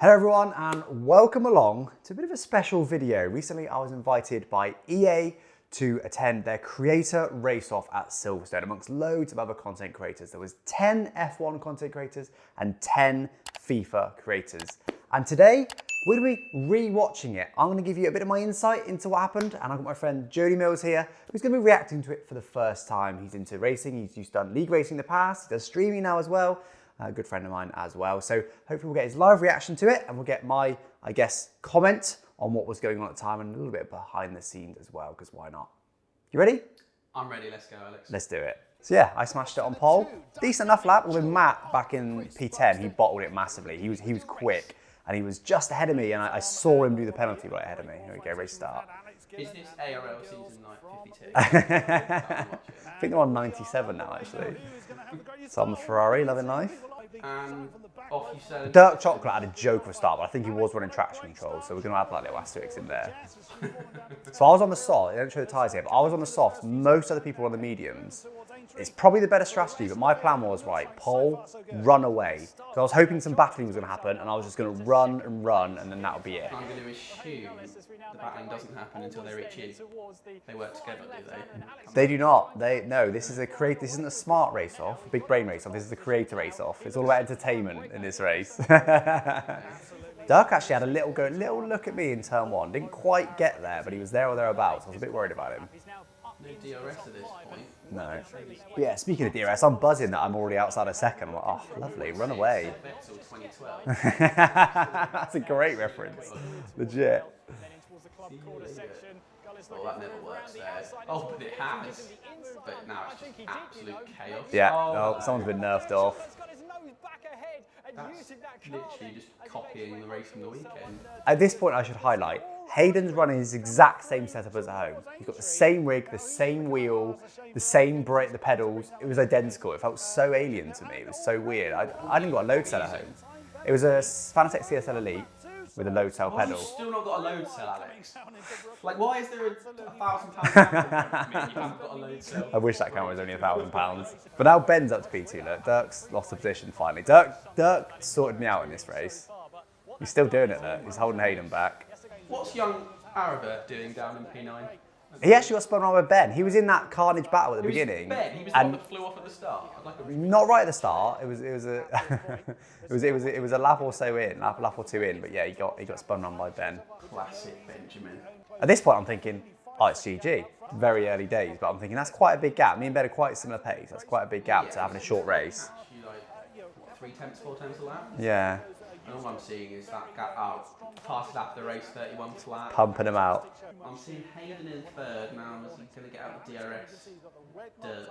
Hello everyone and welcome along to a bit of a special video. Recently I was invited by EA to attend their creator race-off at Silverstone amongst loads of other content creators. There was 10 F1 content creators and 10 FIFA creators. And today we're going to be re-watching it. I'm going to give you a bit of my insight into what happened, and I've got my friend Jody Mills here who's going to be reacting to it for the first time. He's into racing, he's done league racing in the past, he does streaming now as well. A good friend of mine as well. So hopefully we'll get his live reaction to it and we'll get my, I guess, comment on what was going on at the time and a little bit behind the scenes as well, because why not? You ready? I'm ready, let's go Alex. Let's do it. So yeah, I smashed it on pole. Decent enough lap. With Matt back in P10, he bottled it massively. He was quick and he was just ahead of me and I saw him do the penalty right ahead of me. Here we go, race start. Is this ARL season like 52? I think they're on 97 now actually. So I'm the Ferrari, loving life. And off you said. Dirk Chocolate had a joke of a start, but I think he was running traction control, so we're going to add that little asterisk in there. So I was on the soft, I don't show the tyres here, but I was on the softs, most other people were on the mediums. It's probably the better strategy, but my plan was, right, pole, run away. So I was hoping some battling was going to happen, and I was just going to run, and then that would be it. I'm going to assume the battling doesn't happen until they reach you. They work together, do they? They do not. No, this isn't a smart race-off, a big brain race-off, this is a creator race-off. It's all about entertainment in this race. Dirk actually had a little look at me in turn one. Didn't quite get there, but he was there or thereabouts. I was a bit worried about him. No DRS at this point. No. But yeah, speaking of DRS, I'm buzzing that I'm already outside a second. I'm like, oh, lovely, run away. That's a great reference. Legit. Well, that never works there. Oh, but it has. But now it's just absolute chaos. Yeah, oh, someone's been nerfed off. That's literally just copying the race from the weekend. At this point, I should highlight, Hayden's running his exact same setup as at home. He's got the same rig, the same wheel, the same brake, the pedals. It was identical. It felt so alien to me. It was so weird. I didn't got a load cell at home. It was a Fanatec CSL Elite with a load cell pedal. You've still not got a load cell, Alex. Like, why is there a £1,000 camera you haven't got a load cell? I wish that camera was only £1,000. But now Ben's up to P2. Look, Dirk's lost the position finally. Dirk sorted me out in this race. He's still doing it though. He's holding Hayden back. What's young Araba doing down in P9? He actually got spun around with Ben. He was in that carnage battle at the beginning. Ben? He was the one that flew off at the start. Not right at the start. It was a lap or so in, lap or two in. But yeah, he got spun around by Ben. Classic Benjamin. At this point, I'm thinking, oh, it's GG. Very early days, but I'm thinking that's quite a big gap. Me and Ben are quite similar pace. That's quite a big gap to having a short race. Actually, like, what, 4 tenths a lap? Yeah. And all I'm seeing is that gap out. Fast lap of the race, 31th lap. Pumping him out. I'm seeing Hayden in third now. Is he going to get out of DRS? Dirt.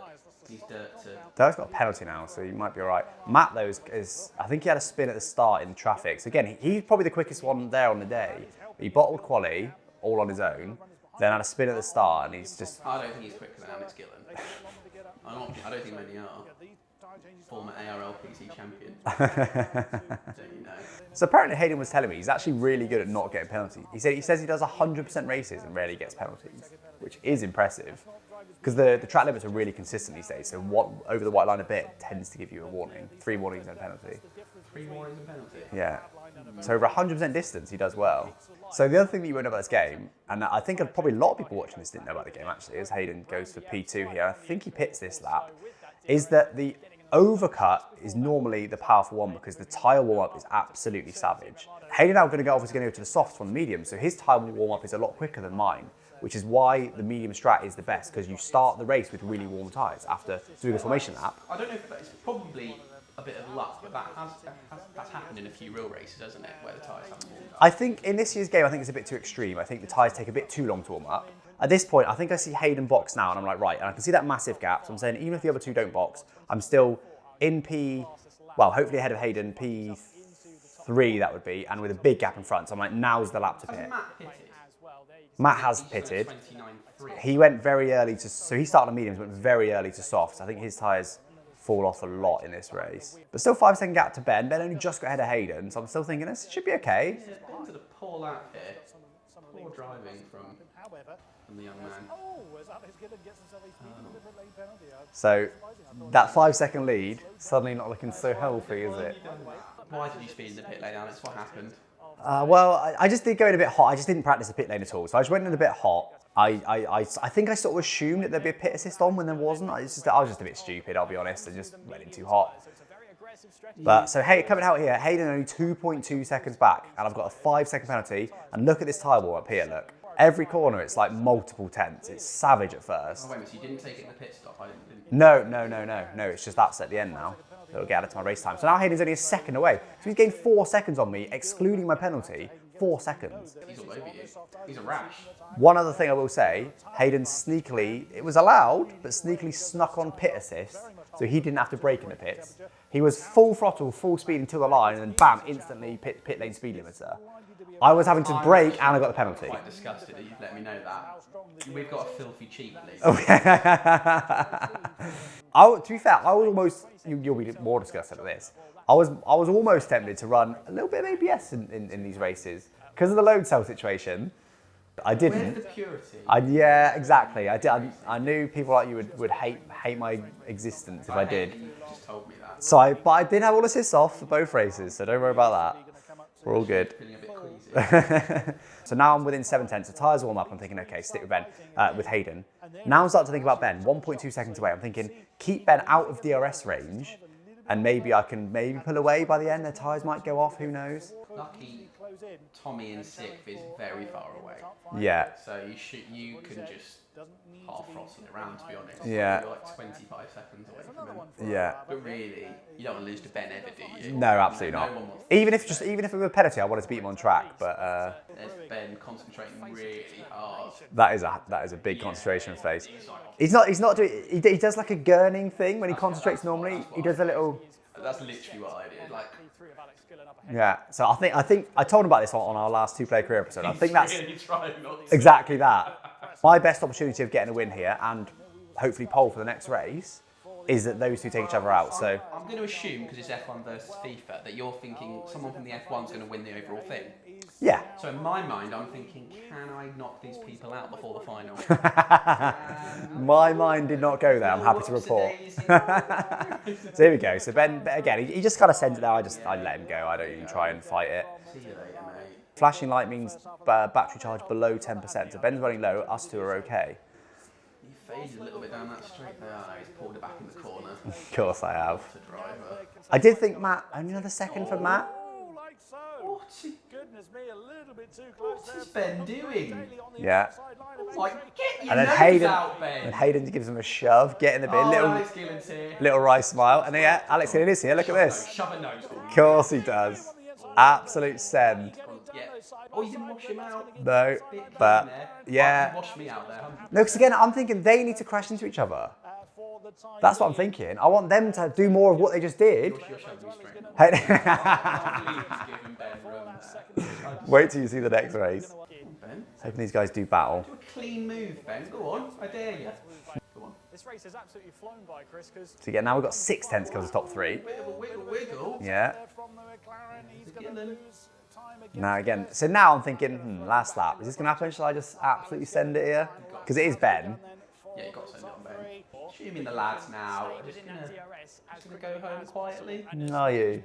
He's dirt too. Dirk's got a penalty now, so he might be all right. Matt, though, is I think he had a spin at the start in traffic. So again, he's probably the quickest one there on the day. He bottled quali all on his own, then had a spin at the start, and he's just... I don't think he's quicker than Alex Gillen. I don't think many are. Former ARL PC champion. Don't you know? So apparently Hayden was telling me he's actually really good at not getting penalties. He says he does 100% races and rarely gets penalties, which is impressive. Because the track limits are really consistent these days, so what over the white line a bit tends to give you a warning. 3 warnings and a penalty. 3 warnings and penalty? Yeah. So over 100% distance, he does well. So the other thing that you won't know about this game, and I think probably a lot of people watching this didn't know about the game actually, as Hayden goes for P2 here, I think he pits this lap, is that the overcut is normally the powerful one because the tyre warm-up is absolutely savage. Hayden now going to go to the softs from the medium, so his tyre warm-up is a lot quicker than mine, which is why the medium strat is the best, because you start the race with really warm tyres after doing a formation lap. I don't know if that's probably a bit of luck, but that's happened in a few real races, hasn't it, where the tyres haven't warmed up. I think in this year's game, I think it's a bit too extreme. I think the tyres take a bit too long to warm up. At this point, I think I see Hayden box now, and I'm like, right, and I can see that massive gap. So I'm saying, even if the other two don't box, I'm still in hopefully ahead of Hayden, P3 that would be, and with a big gap in front. So I'm like, now's the lap to pit. Matt has pitted. He went very early so he started on mediums, went very early to softs. I think his tyres fall off a lot in this race. But still 5-second gap to Ben. Ben only just got ahead of Hayden, so I'm still thinking this should be okay. Yeah, Ben did a poor lap here. Poor driving from the young man. So that 5-second lead, suddenly not looking so healthy, is it? Why did you speed in the pit lane, Alex? What happened? Well, I just did go in a bit hot. I just didn't practice the pit lane at all. So I just went in a bit hot. I think I sort of assumed that there'd be a pit assist on when there wasn't. I was just a bit stupid, I'll be honest. I just went in too hot. But so hey, coming out here, Hayden only 2.2 seconds back, and I've got a 5-second penalty. And look at this tyre wall up here, look. Every corner, it's like multiple tenths. It's savage at first. Oh, wait, so you didn't take it in the pit stop? I didn't. No. It's just that's at the end now. It'll get added to my race time. So now Hayden's only a second away. So he's gained 4 seconds on me, excluding my penalty. 4 seconds. He's all over you. He's a rash. One other thing I will say, Hayden sneakily, it was allowed, but sneakily snuck on pit assist, so he didn't have to brake in the pits. He was full throttle, full speed until the line, and then bam, instantly pit lane speed limiter. I was having to brake and I got the penalty. I'm quite disgusted that you've let me know that. We've got a filthy cheat league. To be fair, I was almost, you'll be more disgusted at this. I was almost tempted to run a little bit of ABS in these races because of the load cell situation. I didn't. Where's the purity? Yeah, exactly. I did. I knew people like you would hate my existence if I did. You just told me that. So but I did have all assists off for both races, so don't worry about that. We're all good. Feeling a bit queasy. So now I'm within 7 tenths. The tyres warm up. I'm thinking, okay, stick with Ben, with Hayden. Now I'm starting to think about Ben. 1.2 seconds away. I'm thinking, keep Ben out of DRS range, and maybe I can pull away by the end. The tyres might go off. Who knows? Lucky Tommy in 6th is very far away. Yeah. So you can just half throttle it around, to be honest. Yeah. You're like 25 seconds away from him. Yeah. But really, you don't want to lose to Ben ever, do you? No, absolutely not. No one wants Even if it was a penalty, I wanted to beat him on track. But there's Ben concentrating really hard. that is a big concentration phase. He's not doing. He does like a gurning thing when he concentrates normally. He does a little. That's literally what I did. Like. Yeah. So I think I told him about this on our last 2-player career episode. I think that's Really trying not to. exactly that. My best opportunity of getting a win here and hopefully pole for the next race is that those two take each other out. So I'm going to assume, because it's F1 versus FIFA, that you're thinking someone from the F1 is going to win the overall thing. yeah. So in my mind, I'm thinking, can I knock these people out before the final? My mind did not go there. I'm happy to report. So here we go. So Ben again, he just kind of sends it there. I let him go. I don't even try and fight it. See you later, mate. Flashing light means battery charge below 10%. So Ben's running low. Us two are okay. You faded a little bit down that straight there. Oh, he's pulled it back in the corner. Of course I have. To driver. I did think Matt. Only another second for Matt. Like so. What's Goodness me, a little bit too close. What's Ben doing? Yeah. Like, get your And then nose out, Ben. Hayden gives him a shove, get in the bin, Oh, little Alex Gillen's here. little wry smile, and then yeah, Alex Gillen is here. Look at this. Shove a nose. Of course he does. Absolute send. Yeah. Oh, you didn't wash him out. No, Bit but in there. yeah. Oh, wash me out there. No, because again, I'm thinking they need to crash into each other. That's what I'm thinking. I want them to do more of what they just did. You're shoving me straight. Hey- Please give Ben room there. Wait till you see the next race. Ben, Hoping these guys do battle. do a clean move, Ben. Go on, I dare you. Go on. This race has absolutely flown by, Chris, because So yeah, now we've got 6 tenths to come to top 3. Bit of a wiggle. Yeah. from the McLaren, he's going to Gillen. lose time again. Now again, so now I'm thinking, last lap, is this going to happen? Shall I just absolutely send it here? Because it is Ben. Yeah, you got to send it on, Ben. Assuming the lads now are just gonna go home quietly. Are you?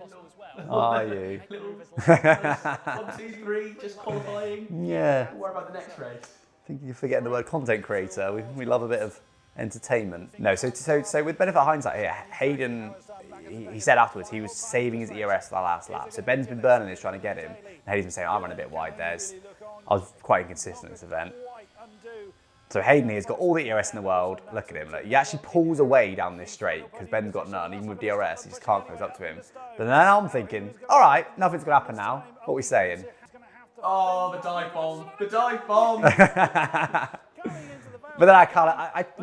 Are you? Little 1, 2, 3, just qualifying. Yeah. Don't worry about the next race. I think you're forgetting the word content creator. We love a bit of entertainment. No, so with benefit of hindsight here, Hayden, he said afterwards he was saving his ERS for the last lap. So Ben's been burning this trying to get him. And Hayden's been saying, I ran a bit wide there. I was quite inconsistent in this event. So Hayden here's got all the ERS in the world. Look at him. Look. He actually pulls away down this straight because Ben's got none. Even with DRS, he just can't close up to him. But now I'm thinking, all right, nothing's going to happen now. What are we saying? Oh, the dive bomb. The dive bomb. But then I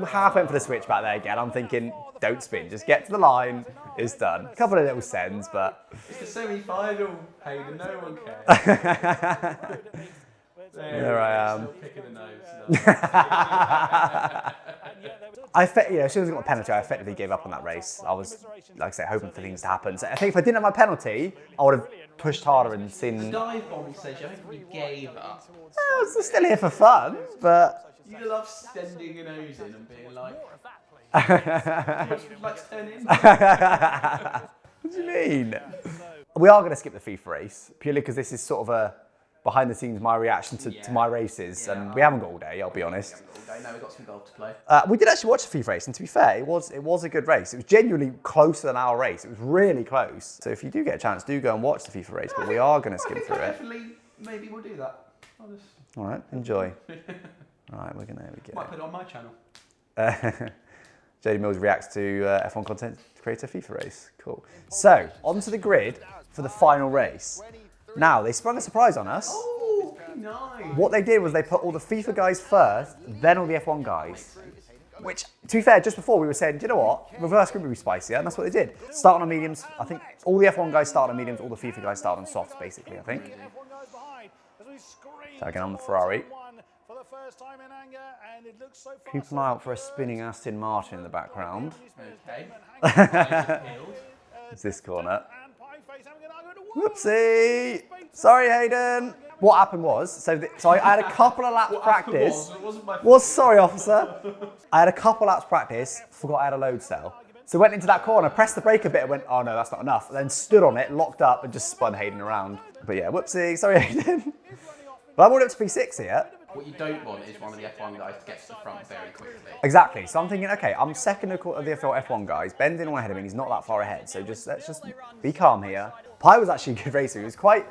half went for the switch back there again. I'm thinking, don't spin, just get to the line. It's done. A couple of little sends, but... It's the semi-final, Hayden. No one cares. There I am. Still picking the nose. As soon as I got a penalty, I effectively gave up on that race. I was, like I say, hoping for things to happen. So I think if I didn't have my penalty, I would have pushed harder and seen... Dive bomb, he says, you hope you gave up. I was still here for fun, but... You love sending your nose in and being like... Would you like to turn in? What do you mean? We are going to skip the FIFA race, purely because this is sort of a behind the scenes my reaction to my races, and we haven't got all day, I'll be honest. No, we've got some golf to play. We did actually watch the FIFA race, and to be fair, it was a good race. It was genuinely closer than our race. It was really close. So if you do get a chance, do go and watch the FIFA race, but we are going to skim through it. Definitely, maybe we'll do that. All right, enjoy. All right, there we go. Might put it on my channel. JD Mills reacts to F1 content creator FIFA race. Cool. So, onto the grid for the final race. Now, they sprung a surprise on us. Oh, nice. What they did was they put all the FIFA guys first, then all the F1 guys. Which, to be fair, just before we were saying, do you know what? Reverse grid would be spicier, and that's what they did. Starting on mediums, I think all the F1 guys started on mediums, all the FIFA guys started on softs, basically, I think. So again, on the Ferrari. Keep an eye out for a spinning Aston Martin in the background. Okay. It's this corner. Whoopsie! Sorry, Hayden. What happened was, so I had a couple of laps practice. Sorry, officer. I had a couple laps practice, forgot I had a load cell. So went into that corner, pressed the brake a bit and went, oh no, that's not enough. And then stood on it, locked up and just spun Hayden around. But yeah, whoopsie, sorry, Hayden. But I'm already up to P6 here. What you don't want is one of the F1 guys to get to the front very quickly. Exactly. So I'm thinking, okay, I'm second of the F1 guys. Ben didn't want to hit him, and he's not that far ahead. So let's just be calm here. Pi was actually a good racer. He was quite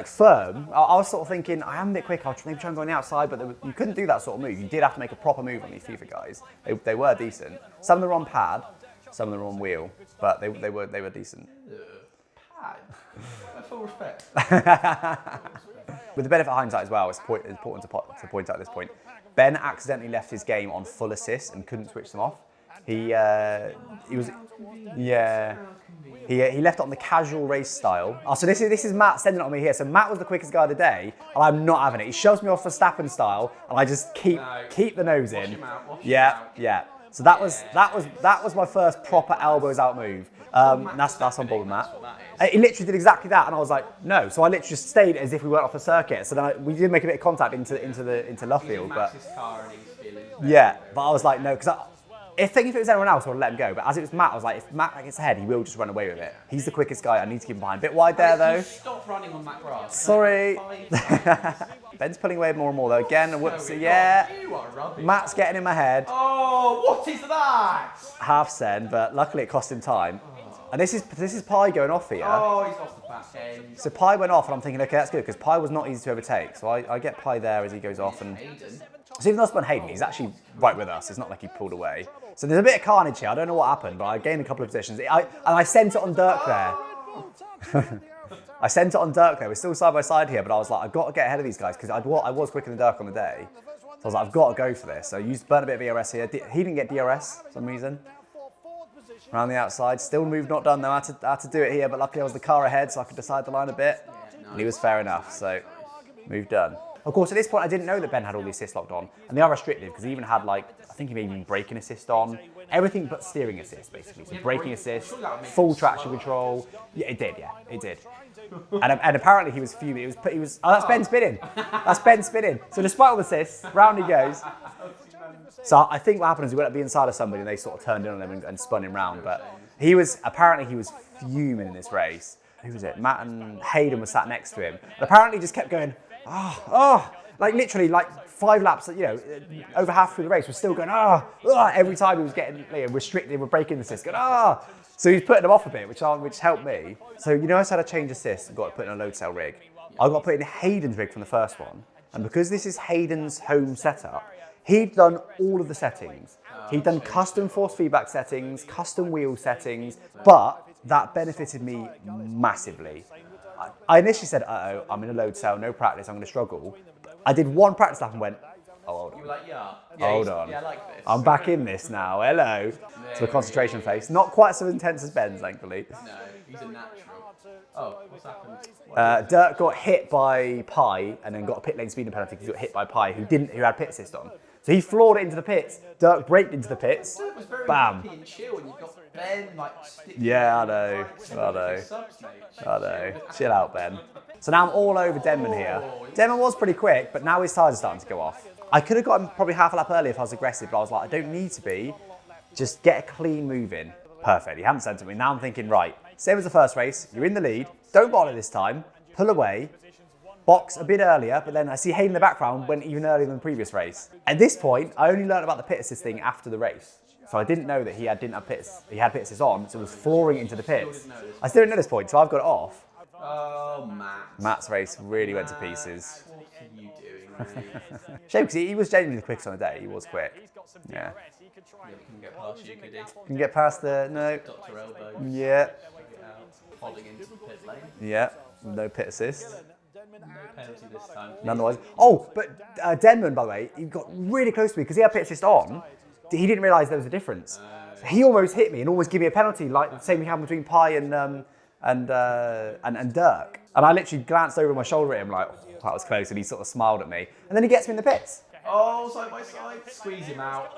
firm. I was sort of thinking, I am a bit quick. I'll maybe try and go on the outside, but you couldn't do that sort of move. You did have to make a proper move on these FIFA guys. They were decent. Some of them were on pad, some of them were on wheel, but they were decent. Pad. Full respect. With the benefit of hindsight as well, it's important to point out at this point, Ben accidentally left his game on full assist and couldn't switch them off. He left it on the casual race style. Oh, so this is Matt sending it on me here. So Matt was the quickest guy of the day, and I'm not having it. He shoves me off Verstappen style, and I just keep the nose in. Yeah. So that was my first proper elbows out move. That's on board with Matt. He literally did exactly that, and I was like, no. So I literally just stayed as if we weren't off the circuit. So then we did make a bit of contact into Luffield, but yeah. But I was like, no, because if it was anyone else, I would let him go. But as it was Matt, I was like, if Matt gets ahead, he will just run away with it. He's the quickest guy. I need to keep him behind. Bit wide there though. Stop running on that grass. Sorry. Ben's pulling away more and more though. Again, whoops. Yeah. Matt's getting in my head. Oh, what is that? Half send, but luckily it cost him time. And this is Pi going off here. Oh, he's off the back end. So Pi went off, and I'm thinking, okay, that's good, because Pi was not easy to overtake. So I get Pi there as he goes off. And so even though I spun Hayden, he's actually right with us. It's not like he pulled away. So there's a bit of carnage here. I don't know what happened, but I gained a couple of positions. And I sent it on Dirk there. I sent it on Dirk there. We're still side by side here, but I was like, I've got to get ahead of these guys, because I was quicker than Dirk on the day. So I was like, I've got to go for this. So I burnt a bit of DRS here. He didn't get DRS for some reason. Around the outside, still move not done though. I had to do it here, but luckily I was the car ahead, so I could decide the line a bit. And he was fair enough, so move done. Of course, at this point, I didn't know that Ben had all the assists locked on, and they are restrictive because he even had I think he made even braking assist on, everything but steering assist basically. So braking assist, full traction control. Yeah, it did. And apparently he was fuming. Oh, that's Ben spinning. That's Ben spinning. So despite all the assists, round he goes. So I think what happened is he went up the inside of somebody and they sort of turned in on him and spun him round. But apparently he was fuming in this race. Who was it? Matt and Hayden was sat next to him. And apparently he just kept going, literally 5 laps, over half through the race, was still going, every time he was getting restricted with braking assist, going, So he was putting them off a bit, which helped me. So I just had a change assist and got to put in a load cell rig. I got to put in Hayden's rig from the first one. And because this is Hayden's home setup, he'd done all of the settings. He'd done custom force feedback settings, custom wheel settings, but that benefited me massively. I initially said, I'm in a load cell, no practice, I'm going to struggle. I did one practice lap and went, hold on. You were like, hold on. Yeah, I like this. I'm back in this now, hello. To a concentration face. Not quite so intense as Ben's, thankfully. No, he's a natural. Oh, what's happened? Dirk got hit by Pi and then got a pit lane speeding penalty because he got hit by Pi, who had pit assist on. So he floored it into the pits. Dirk braked into the pits. Dirk was very bam. happy and chill, and you got Ben Yeah, I know. Chill out, Ben. So now I'm all over Denman here. Denman was pretty quick, but now his tyres are starting to go off. I could have gotten probably half a lap earlier if I was aggressive, but I was like, I don't need to be. Just get a clean move in. Perfect. He hadn't said to me. Now I'm thinking, right, Same as the first race, you're in the lead, don't bottle it this time, pull away, box a bit earlier, but then I see Hayden in the background went even earlier than the previous race. At this point, I only learned about the pit assist thing after the race. So I didn't know that he had pit assist on, so it was flooring into the pits. I still didn't know this point, so I've got it off. Oh, Matt. Matt's race really went to pieces. What are you doing, mate? Shame, because he was genuinely the quickest on the day. He was quick. Yeah. Yeah, we can get past you, could he? Can get past the, no. Dr. Elbow. Yeah. Podding into the pit lane. Yeah. No pit assist. No penalty this time. None otherwise. Oh, but Denman, by the way, he got really close to me because he had pit assist on. He didn't realise there was a difference. So he almost hit me and almost gave me a penalty, like the same thing happened between Pi and Dirk. And I literally glanced over my shoulder at him like, oh, that was close, and he sort of smiled at me. And then he gets me in the pits. Oh, side by side. Squeeze him out.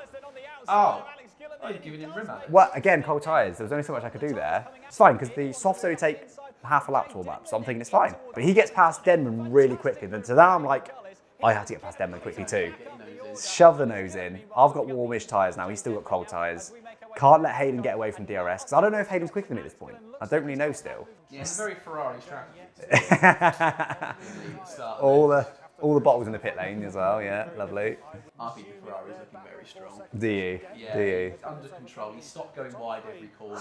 Oh, you're giving him rim out. Well, again, cold tyres. There was only so much I could do there. It's fine, because the softs only take half a lap to warm up, so I'm thinking it's fine. But he gets past Denman really quickly. Then so now I'm like, I have to get past Denman quickly too. Shove the nose in. I've got warmish tyres now. He's still got cold tyres. Can't let Hayden get away from DRS, because I don't know if Hayden's quicker than me at this point. I don't really know still. Yeah, it's a very Ferrari strategy. All the bottles in the pit lane as well, yeah, lovely. I think the Ferrari's looking very strong. Do you? Yeah, Do you? it's under control. He stopped going wide every corner.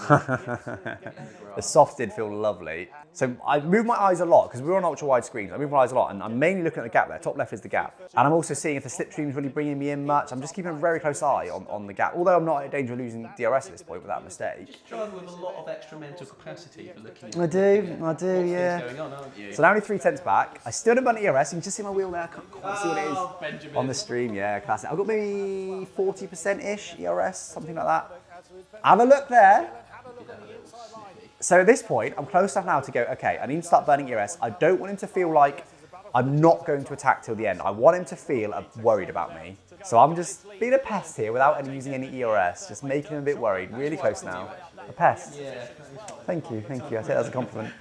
The soft did feel lovely. So I move my eyes a lot, because we're on ultra wide screens. I move my eyes a lot, and I'm mainly looking at the gap there. Top left is the gap. And I'm also seeing if the slipstream's really bringing me in much. I'm just keeping a very close eye on the gap, although I'm not in danger of losing DRS at this point without a mistake. Drive with a lot of extra mental capacity for looking at I do, yeah. what's going on, aren't you? So now only 3/10 back. I still don't have any ERS. You can just see my wheel there. I can't quite see what it is. Benjamin. On the stream, yeah, classic. I've got maybe 40%-ish ERS, something like that. Have a look there. So at this point, I'm close enough now to go, okay, I need to start burning ERS. I don't want him to feel like I'm not going to attack till the end. I want him to feel worried about me. So I'm just being a pest here without using any ERS, just making him a bit worried. Really close now. A pest. Yeah. Thank you. I take that as a compliment.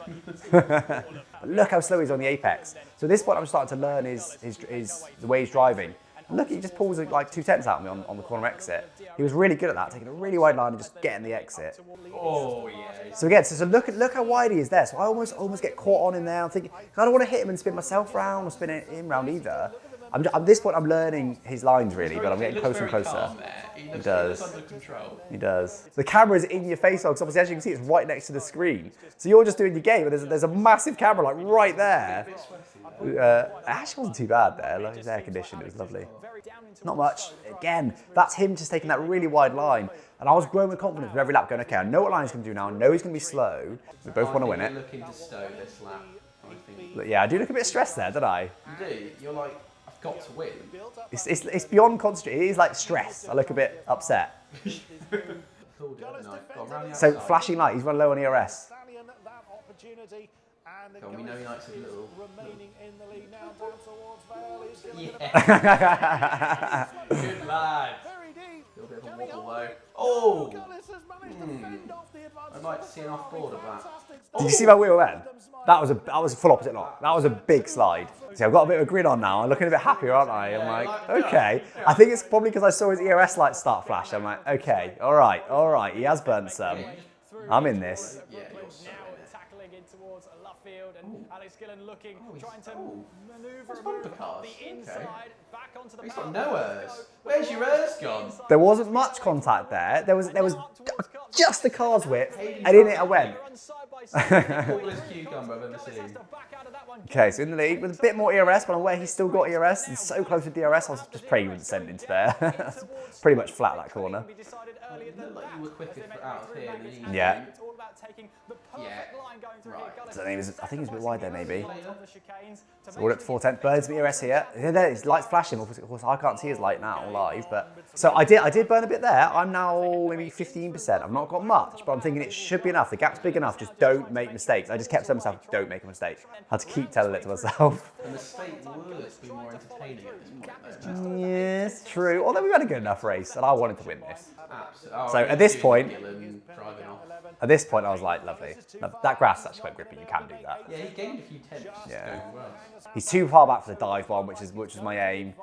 Look how slow he's on the apex. So at this point, I'm starting to learn the way he's driving. Look, he just pulls like 2/10 out of me on the corner exit. He was really good at that, taking a really wide line and just getting the exit. Oh, yeah. So again, so look how wide he is there. So I almost get caught on in there. I'm thinking, I don't want to hit him and spin myself round or spin him round either. At this point, I'm learning his lines really, but I'm getting closer and closer. He does. Under control. He does. The camera's in your face, because obviously, as you can see, it's right next to the screen. So you're just doing your game, and there's a massive camera like right there. It actually wasn't too bad there. Like, it was air conditioned. It was lovely. Not much. Again, that's him just taking that really wide line. And I was growing with confidence with every lap, going, okay, I know what line he's going to do now. I know he's going to be slow. We both want to win it. You're looking to stow this lap, I think. But yeah, I do look a bit stressed there, don't I? You do. You're like, I've got to win. It's beyond concentration. It is like stress. I look a bit upset. So flashing light, he's run low on ERS. We know he likes a little. Remaining in the lead now down towards Vale. Yeah. Good lad. Very deep. A little bit of a wobble though. Oh! Gullis has managed to fend off the advance. I'd like to see an off board of that. Did you see my wheel then? That was a full opposite lock. That was a big slide. See, I've got a bit of a grin on now. I'm looking a bit happier, aren't I? I'm like, okay. I think it's probably because I saw his ERS lights start flash. I'm like, okay, all right. He has burnt some. I'm in this. Yeah, you're so in it. Tackling in towards left field, and Alex Gillen looking, trying to manoeuvre That's bumper cars. the inside, back onto the He's got no ERS. Where's your ERS gone? There wasn't much contact there. There was just a car's width, and in it I went. Coolest cucumber I've ever seen. Okay, so in the lead with a bit more ERS, but I'm aware he's still got ERS and so close to DRS, I was just praying he wouldn't send into there. Pretty much flat that corner. It looked like you were quicker out of here than he. Yeah. Yeah. Right. So I think he was a bit wide there maybe. So we're at 4/10, birds of ERS here. There, his light's flashing. Of course, I can't see his light now live, but so I did burn a bit there. I'm now maybe 15%. I've not got much, but I'm thinking it should be enough. The gap's big enough. Just don't make mistakes. I just kept telling myself, don't make a mistake. I had to keep telling it to myself. A mistake would be more entertaining at this point, though. Yes, true. Although we had a good enough race, and I wanted to win this. Absolutely. Oh, So at this point, driving off. I was like, lovely. That grass is actually quite grippy. You can do that. Yeah, he gained a few tenths. Yeah. Going well. He's too far back for the dive bomb, which was my aim.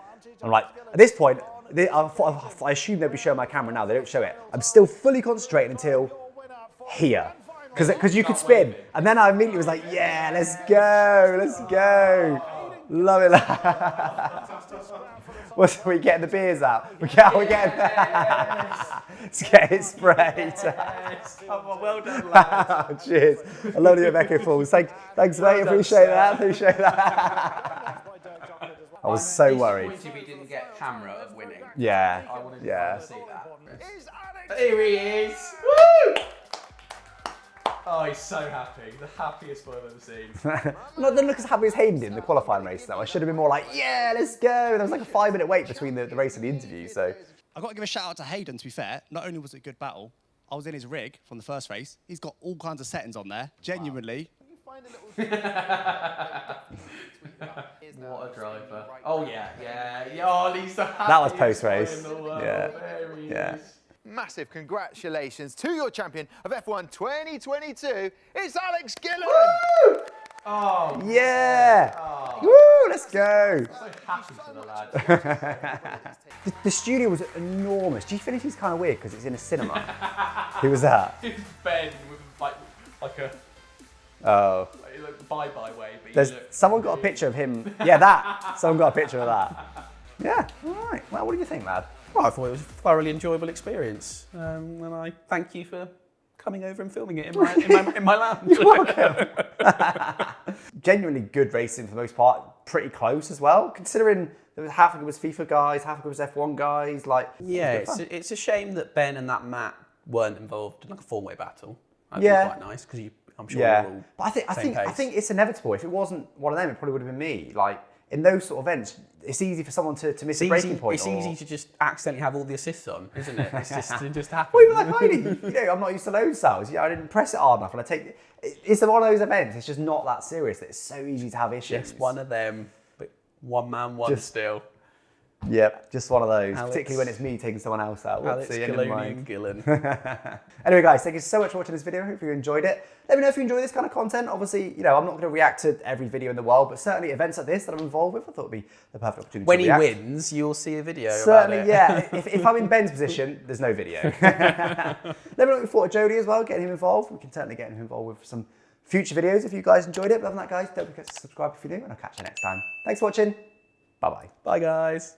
I'm like, at this point, I assume they'll be showing my camera now. They don't show it. I'm still fully concentrating until here. Because you could spin. And then I immediately was like, yeah, let's go, let's go. Love it. What's we getting the beers out? We're getting let's get it sprayed. Oh, well done, lad. Oh, cheers. I love the echo falls. Thanks, mate. Appreciate that. Appreciate that. I was so worried. Disappointed we didn't get camera of winning. Yeah. I wanted Yeah. to see that. Here he is. Woo! Oh, he's so happy. The happiest boy I've ever seen. Not doesn't look as happy as Hayden did in the qualifying race though. I should have been more like, yeah, let's go. There was like a 5-minute wait between the race and the interview, so. I've got to give a shout out to Hayden, to be fair. Not only was it a good battle, I was in his rig from the first race. He's got all kinds of settings on there. Genuinely. What a driver. Oh, yeah. Oh, he's the happiest That was post-race. boy in the world. Yeah. There he Yeah. is. Massive congratulations to your champion of F1 2022. It's Alex Gillen. Oh, Yeah. Oh. Woo, let's go. so happy for the lad. The studio was enormous. Do you feel he's kind of weird because it's in a cinema? Who was that? It's Ben with like a Oh. bye-bye way. But There's you look someone got a picture of him. Yeah, that. Someone got a picture of that. Yeah. All right. Well, what do you think, lad? Well, I thought it was a thoroughly enjoyable experience, and I thank you for coming over and filming it in my lounge. You're welcome. Genuinely good racing for the most part. Pretty close as well, considering there was half of it was FIFA guys, half of it was F1 guys. Like, Yeah, it's a shame that Ben and that Matt weren't involved in like a four-way battle. That'd Yeah. be quite nice because I'm sure yeah. we're all But I same pace. think it's inevitable. If it wasn't one of them, it probably would have been me. Like in those sort of events, it's easy for someone to miss a breaking point. It's easy to just accidentally have all the assists on, isn't it? It just happens. Well, even like Heidi, I'm not used to load cells. I didn't press it hard enough, and it's one of those events. It's just not that serious. That it's so easy to have issues. Just one of them, but one man, one still. Yep, just one of those. Alex- particularly when it's me taking someone else out. Alex Whoopsie, never Gilloni mind. and Gillen. Anyway, guys, thank you so much for watching this video. Hope you enjoyed it. Let me know if you enjoy this kind of content. Obviously, I'm not going to react to every video in the world, but certainly events like this that I'm involved with, I thought would be the perfect opportunity When to he react. wins, you'll see a video Certainly, about it. yeah. If I'm in Ben's position, there's no video. Let me know what you thought of Jody as well, getting him involved. We can certainly get him involved with some future videos if you guys enjoyed it. But other than that, guys, don't forget to subscribe if you do, and I'll catch you next time. Thanks for watching. Bye-bye. Bye, guys.